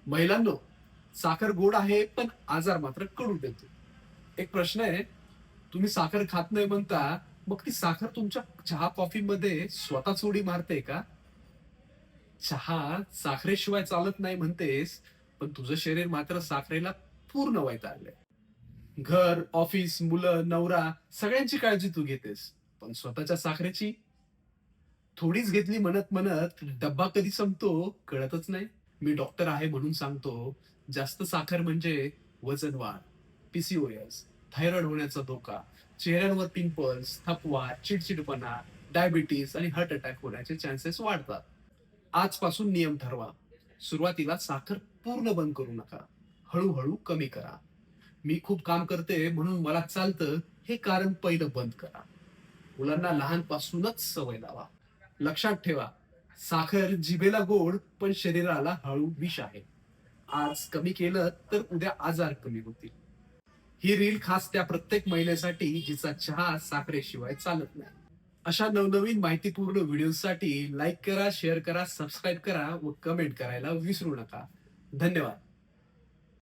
महिलांनो, साखर गोड आहे पण आजार मात्र कडू देतो. एक प्रश्न आहे, तुम्ही साखर खात नाही म्हणता, मग ती साखर तुमच्या चहा कॉफी मध्ये स्वतःच उडी मारते का? चहा साखरेशिवाय चालत नाही म्हणतेस, पण तुझं शरीर मात्र साखरेला पूर्ण वैतागलंय. घर, ऑफिस, मुलं, नवरा सगळ्यांची काळजी तू घेतेस, पण स्वतःच्या साखरेची थोडीच घेतली म्हणत म्हणत डब्बा कधी संपतो कळतच नाही. मी डॉक्टर आहे म्हणून सांगतो, जास्त साखर म्हणजे वजन वाढ, पीसीओएस, थायरॉइड होण्याचा धोका, चेहऱ्यावर पिंपल्स, थकवा, चिडचिडपणा, डायबिटीस आणि हार्ट अटॅक होण्याचे चान्सेस वाढतात. आजपासून नियम ठरवा. सुरुवातीला साखर पूर्ण बंद करू नका, हळूहळू कमी करा. मी खूप काम करते म्हणून मला चालतं हे कारण पहिलं बंद करा. मुलांना लहानपासूनच सवय लावा. लक्षात ठेवा, साखर जिभेला गोड पण शरीराला हळू विष आहे. आज कमी केलं तर उद्या आजार कमी होतील. ही रील खास त्या प्रत्येक महिलेसाठी जिचा चहा साखरेशिवाय चालत नाही. अशा नवनवीन माहितीपूर्ण व्हिडिओसाठी लाईक करा, शेअर करा, सबस्क्राईब करा व कमेंट करायला विसरू नका. धन्यवाद.